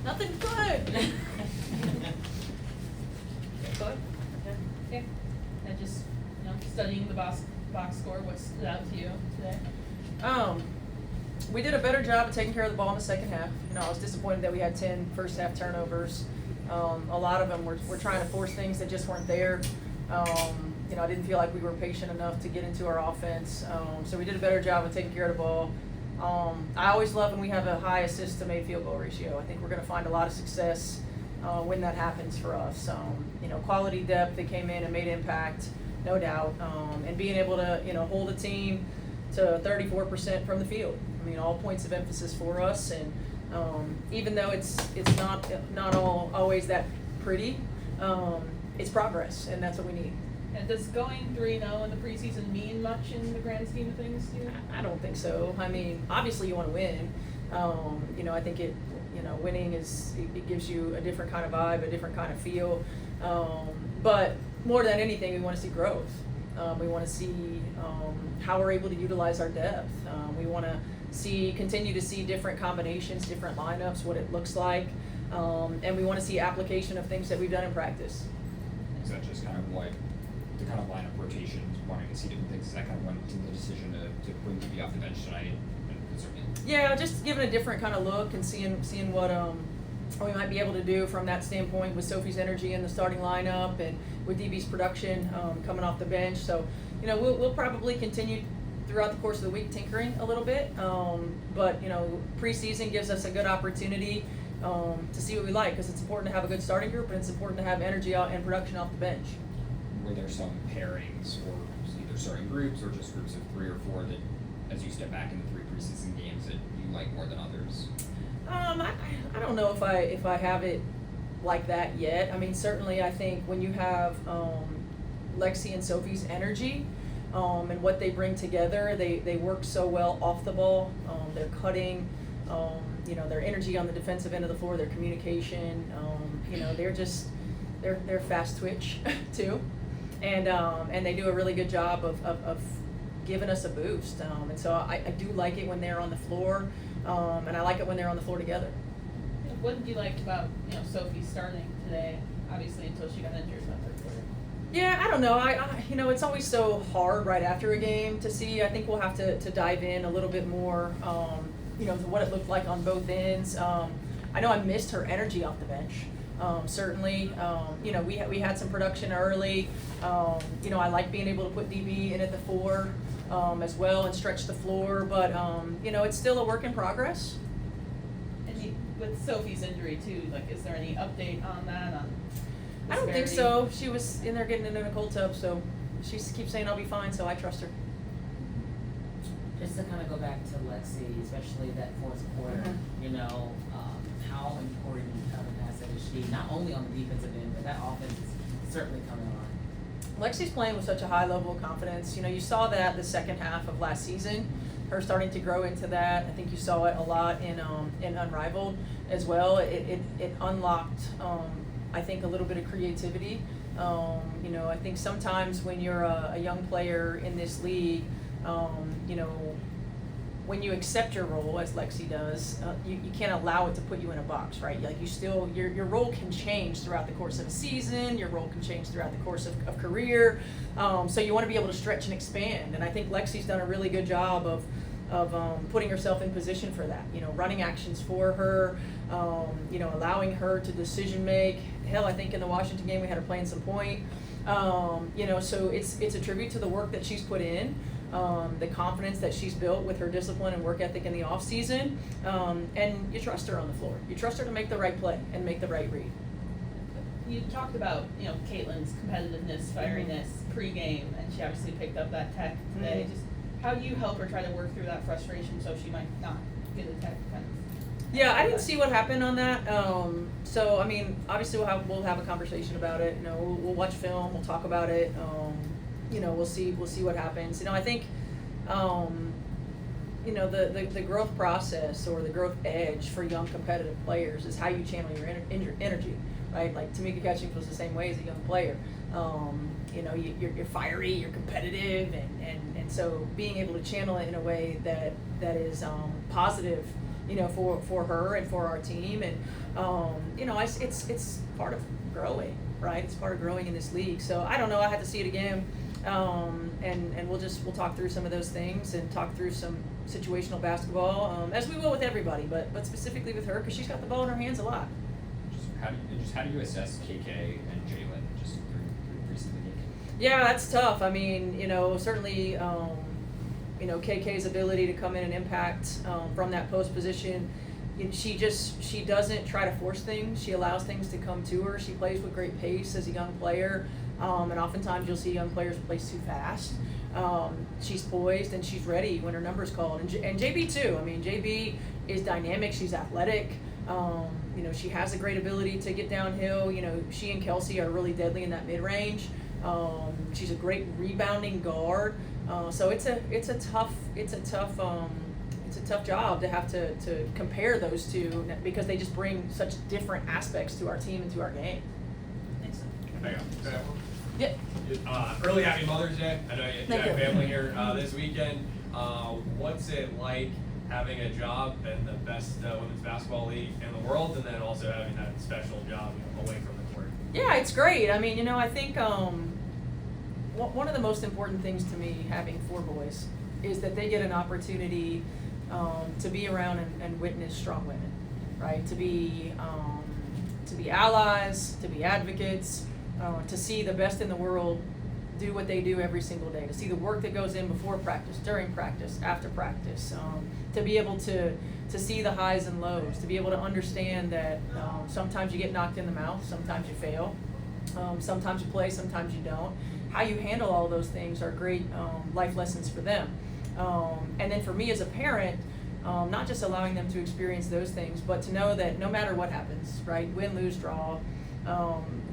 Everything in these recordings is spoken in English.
Nothing good. Go ahead. Okay. And just, studying the box score, what stood out to you today? We did a better job of taking care of the ball in the second half. I was disappointed that we had 10 first half turnovers. A lot of them were trying to force things that just weren't there. I didn't feel like we were patient enough to get into our offense. So we did a better job of taking care of the ball. I always love when we have a high assist to made field goal ratio. I think we're going to find a lot of success when that happens for us. Quality depth that came in and made impact, no doubt. And being able to, hold a team to 34% from the field. All points of emphasis for us. And even though it's not always that pretty, it's progress, and that's what we need. And does going 3-0 in the preseason mean much in the grand scheme of things to you? I don't think so. Obviously you want to win. I think winning it gives you a different kind of vibe, a different kind of feel. But more than anything, we want to see growth. We want to see how we're able to utilize our depth. We want to continue to see different combinations, different lineups, what it looks like. And we want to see application of things that we've done in practice. Is that just kind of like the kind of lineup rotations, wanting to see different things? Is that kind of went into the decision to bring DB off the bench tonight? Yeah, just giving a different kind of look and seeing what we might be able to do from that standpoint with Sophie's energy in the starting lineup and with DB's production coming off the bench. So, we'll probably continue throughout the course of the week tinkering a little bit. But preseason gives us a good opportunity to see what we like, because it's important to have a good starting group, and it's important to have energy out and production off the bench. Were there some pairings or either starting groups or just groups of 3 or 4 that, as you step back in the 3 preseason games, that you like more than others? I don't know if I have it like that yet. Certainly I think when you have Lexi and Sophie's energy and what they bring together, they work so well off the ball. They're cutting, their energy on the defensive end of the floor, their communication, they're fast twitch too. And they do a really good job of giving us a boost. And so I do like it when they're on the floor, and I like it when they're on the floor together. What did you like about Sophie starting today? Obviously, until she got injured in the third quarter. Yeah, I don't know. It's always so hard right after a game to see. I think we'll have to dive in a little bit more, to what it looked like on both ends. I know I missed her energy off the bench. Certainly, we had some production early. I like being able to put DB in at the 4 as well and stretch the floor, but it's still a work in progress. And with Sophie's injury too, is there any update on that? I don't think so. She was in there getting into a cold tub, so she keeps saying I'll be fine, so I trust her. Just to kind of go back to Lexi, especially that fourth quarter, how important of an asset is she, not only on the defensive end, but that offense is certainly coming on. Lexi's playing with such a high level of confidence. You saw that the second half of last season, her starting to grow into that. I think you saw it a lot in Unrivaled as well. It unlocked, I think, a little bit of creativity. I think sometimes when you're a young player in this league, when you accept your role, as Lexi does, you can't allow it to put you in a box, right? Your role can change throughout the course of a season, your role can change throughout the course of career, so you want to be able to stretch and expand, and I think Lexi's done a really good job of putting herself in position for that, running actions for her, allowing her to decision make. Hell, I think in the Washington game we had her playing some point, so it's a tribute to the work that she's put in. The confidence that she's built with her discipline and work ethic in the off season, and you trust her on the floor. You trust her to make the right play and make the right read. You talked about Caitlin's competitiveness, fieriness pre-game, and she obviously picked up that tech today. Mm-hmm. Just how do you help her try to work through that frustration so she might not get a tech kind of? Yeah, I didn't see what happened on that. Obviously we'll have a conversation about it. We'll watch film. We'll talk about it. We'll see what happens. I think, the growth process or the growth edge for young competitive players is how you channel your energy, right? Like Tamika Catching feels the same way as a young player. You're fiery, you're competitive, and so being able to channel it in a way that is positive for her and for our team. And, it's part of growing, right? It's part of growing in this league. So I don't know, I had to see it again. And we'll talk through some of those things and talk through some situational basketball, as we will with everybody, but specifically with her, because she's got the ball in her hands a lot. How do you assess KK and Jalen just through preseason games? Yeah, that's tough. I mean, certainly, KK's ability to come in and impact from that post position. She doesn't try to force things. She allows things to come to her. She plays with great pace as a young player, and oftentimes you'll see young players play too fast. She's poised and she's ready when her number's called. And JB too. I mean, JB is dynamic. She's athletic. She has a great ability to get downhill. She and Kelsey are really deadly in that mid-range. She's a great rebounding guard. So it's a tough job to have to compare those two, because they just bring such different aspects to our team and to our game. Thanks. Hang on. Can I have one? Yeah. Early happy Mother's Day. I know you Thank have you. family here this weekend. What's it like having a job in the best women's basketball league in the world, and then also having that special job away from the court? Yeah, it's great. I mean, I think one of the most important things to me, having 4 boys, is that they get an opportunity to be around and witness strong women, right? To be allies, to be advocates, to see the best in the world do what they do every single day, to see the work that goes in before practice, during practice, after practice, to be able to see the highs and lows, to be able to understand that sometimes you get knocked in the mouth, sometimes you fail, sometimes you play, sometimes you don't. How you handle all those things are great life lessons for them. And then for me as a parent, not just allowing them to experience those things, but to know that no matter what happens, right, win, lose, draw,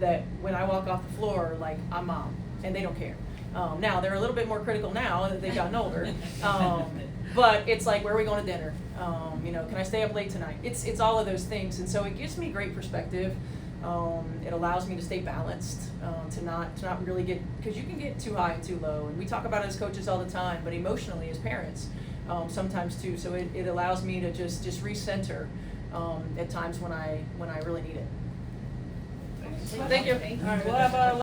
that when I walk off the floor, like, I'm mom, and they don't care. Now, they're a little bit more critical now that they've gotten older, but it's like, where are we going to dinner? Can I stay up late tonight? It's all of those things, and so it gives me great perspective. It allows me to stay balanced, to not really get, because you can get too high and too low, and we talk about it as coaches all the time, but emotionally as parents, sometimes too. So it allows me to just recenter at times when I really need it. Thanks. Thank you. Thank you. All right, we'll have